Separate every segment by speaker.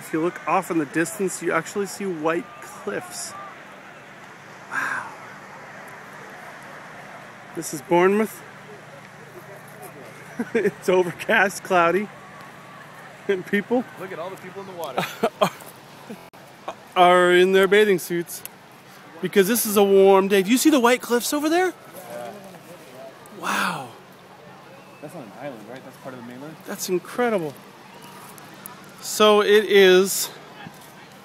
Speaker 1: if you look off in the distance, you actually see white cliffs. Wow. This is Bournemouth. It's overcast, cloudy, and people
Speaker 2: look at all the people in the water
Speaker 1: are in their bathing suits because this is a warm day. Do you see the white cliffs over there?
Speaker 2: Yeah.
Speaker 1: Wow.
Speaker 2: That's on an island, right? That's part of the mainland?
Speaker 1: That's incredible. So it is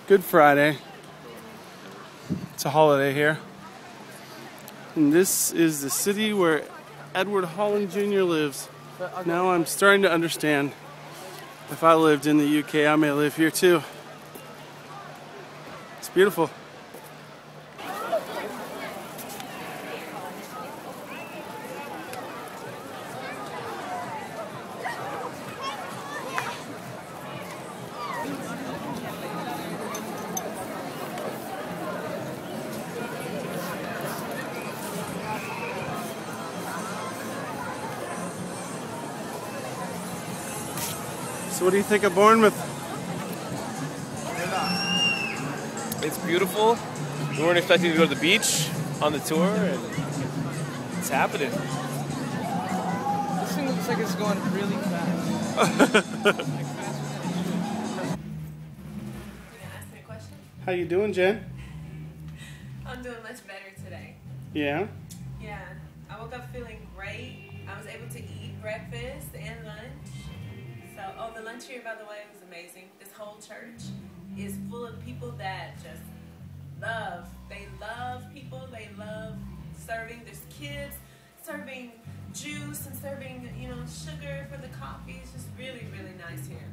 Speaker 1: Good Friday. It's a holiday here. And this is the city where Edward Holland Jr. lives. Now I'm starting to understand. If I lived in the UK, I may live here too. It's beautiful. So what do you think of Bournemouth?
Speaker 2: It's beautiful. We weren't expecting to go to the beach on the tour, and it's happening. This thing looks like it's going really fast.
Speaker 1: How you doing, Jen?
Speaker 3: I'm doing much better today.
Speaker 1: Yeah?
Speaker 3: Yeah. I woke up feeling great. I was able to eat breakfast and lunch. So, the lunch here, by the way, was amazing. This whole church is full of people that just love. They love people. They love serving. There's kids serving juice and serving, sugar for the coffee. It's just really, really nice here.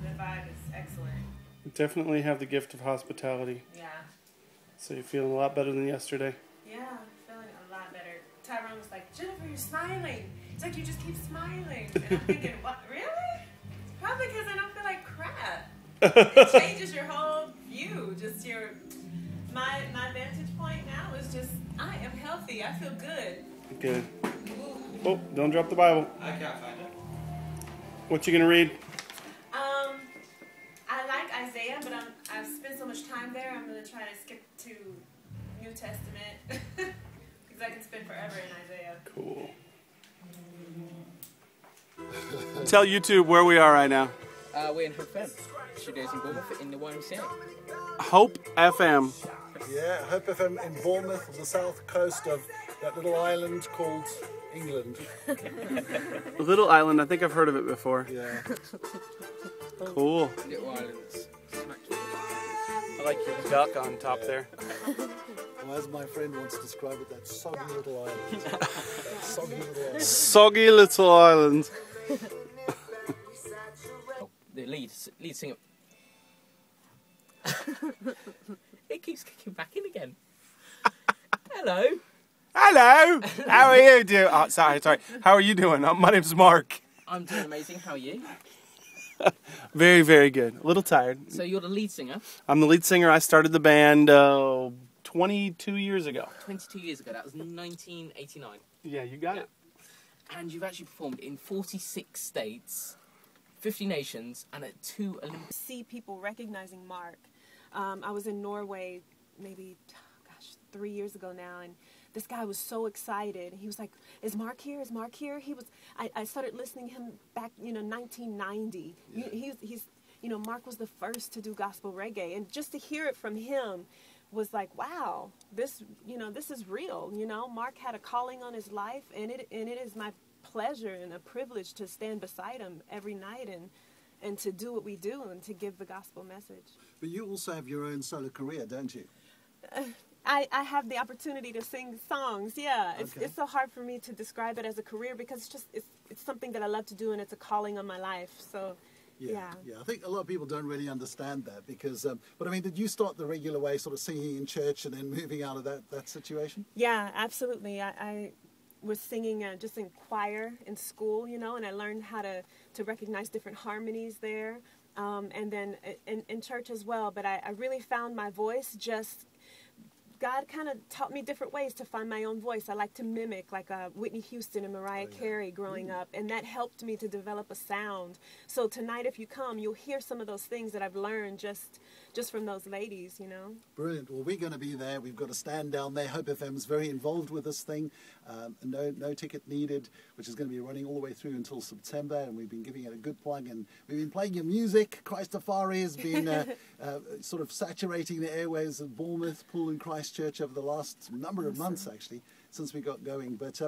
Speaker 3: The vibe is excellent.
Speaker 1: You definitely have the gift of hospitality.
Speaker 3: Yeah.
Speaker 1: So you're feeling a lot better than yesterday.
Speaker 3: Yeah, I'm feeling a lot better. Tyrone was like, Jennifer, you're smiling. It's like you just keep smiling. And I'm thinking, what, really? Probably because I don't feel like crap. It changes your whole view. Just my vantage point now is just, I am healthy. I feel good.
Speaker 1: Good. Oh, don't drop the Bible.
Speaker 2: I can't find it.
Speaker 1: What you gonna read?
Speaker 3: I like Isaiah, but I've spent so much time there. I'm gonna try to skip to New Testament because I can spend forever in Isaiah.
Speaker 1: Cool. Tell YouTube where we are right now.
Speaker 4: We're in Hope FM, studios in Bournemouth in the YMCA.
Speaker 1: Hope FM.
Speaker 5: Yeah, Hope FM in Bournemouth, on the south coast of that little island called England.
Speaker 1: Little Island, I think I've heard of it before.
Speaker 5: Yeah.
Speaker 1: Cool.
Speaker 4: Little islands.
Speaker 1: I like your duck on top there.
Speaker 5: Well, as my friend once described it, that soggy little island. Soggy little island.
Speaker 1: Soggy little island.
Speaker 4: The lead singer. It keeps kicking back in again. Hello.
Speaker 1: Hello. How are you doing? Oh, sorry. How are you doing? My name's Mark.
Speaker 4: I'm doing amazing. How are you?
Speaker 1: Very, very good. A little tired.
Speaker 4: So you're the lead singer?
Speaker 1: I'm the lead singer. I started the band 22 years ago.
Speaker 4: 22 years ago. That was 1989.
Speaker 1: Yeah, you got it.
Speaker 4: And you've actually performed in 46 states, 50 nations, and at 2 Olympics.
Speaker 3: See people recognizing Mark. I was in Norway maybe, 3 years ago now, and this guy was so excited. He was like, "Is Mark here? Is Mark here?" I started listening to him back, 1990.
Speaker 5: Yeah.
Speaker 3: He's Mark was the first to do gospel reggae, and just to hear it from him was like, wow, this is real. Mark had a calling on his life, and it is my pleasure and a privilege to stand beside him every night and to do what we do and to give the gospel message.
Speaker 5: But you also have your own solo career, don't you?
Speaker 3: I have the opportunity to sing songs. Yeah, it's so hard for me to describe it as a career because it's something that I love to do, and it's a calling on my life. So yeah.
Speaker 5: I think a lot of people don't really understand that because, but I mean, did you start the regular way, sort of singing in church and then moving out of that situation?
Speaker 3: Yeah, absolutely. I was singing just in choir in school, and I learned how to recognize different harmonies there, and then in church as well. But I really found my voice just
Speaker 6: God kind of taught me different ways to find my own voice. I like to mimic, like Whitney Houston and Mariah Carey growing up, and that helped me to develop a sound. So tonight, if you come, you'll hear some of those things that I've learned just from those ladies, you know.
Speaker 5: Brilliant. Well, we're going to be there. We've got a stand down there. Hope FM is very involved with this thing. No ticket needed, which is going to be running all the way through until September, and we've been giving it a good plug, and we've been playing your music. Christafari has been sort of saturating the airwaves of Bournemouth, Poole and Christchurch over the last number of months, actually, since we got going. But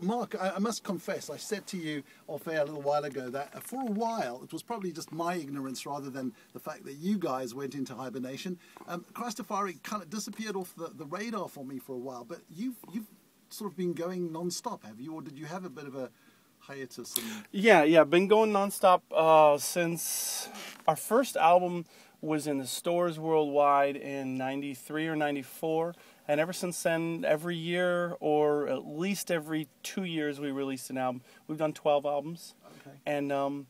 Speaker 5: Mark, I must confess, I said to you off air a little while ago that for a while, it was probably just my ignorance rather than the fact that you guys went into hibernation. Christafari kind of disappeared off the radar for me for a while, but you've sort of been going non-stop, have you? Or did you have a bit of a hiatus?
Speaker 1: Yeah, been going non-stop since our first album was in the stores worldwide in 93 or 94. And ever since then, every year or at least every 2 years, we released an album. We've done 12 albums.
Speaker 5: Okay.
Speaker 1: And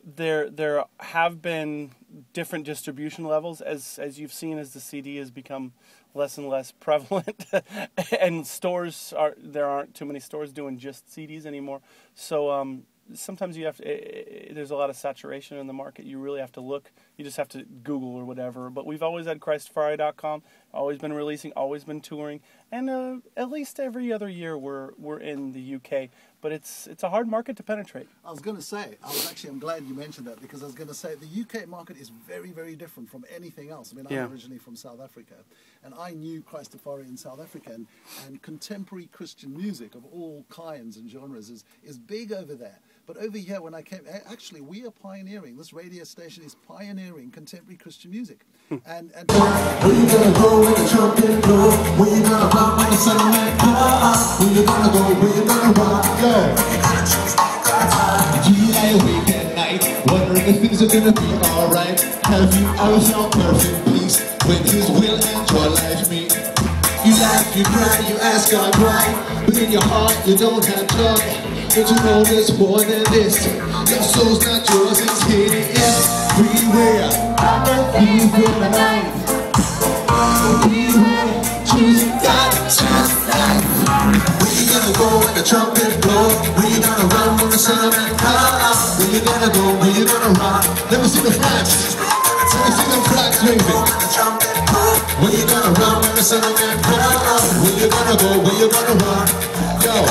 Speaker 1: there have been different distribution levels, as you've seen, as the CD has become less and less prevalent. And there aren't too many stores doing just CDs anymore. So sometimes you have to, there's a lot of saturation in the market. You really have to look. You just have to Google or whatever. But we've always had Christafari.com, always been releasing, always been touring, and at least every other year we're in the UK. But it's a hard market to penetrate.
Speaker 5: I was going to say, I'm glad you mentioned that, because I was going to say the UK market is very, very different from anything else. I mean, I'm originally from South Africa, and I knew Christafari in South Africa, and contemporary Christian music of all kinds and genres is big over there. But over here, when I came, actually, we are pioneering. This radio station is pioneering contemporary Christian music. And
Speaker 7: where you gonna go when the trumpet blow? Where you gonna rock when the sun man comes? Where you gonna go? Where you gonna rock? Go. You lie awake at night, wondering if things are gonna be alright. Have you ever felt perfect peace when His will and your life meet? You laugh, you cry, you ask God why, but in your heart you don't have joy. Don't you know there's more than this? Your soul's not yours, it's hidden everywhere. You feel the light. Beware, choosing God, choose life. Where you gonna go when the trumpet blow? Where you gonna run when the sun man comes? Where you gonna go? Where you gonna run? Let me see the flags. Let me see the flags waving. Where you gonna run when the sun man comes? Where you gonna go? Where you gonna run? Go.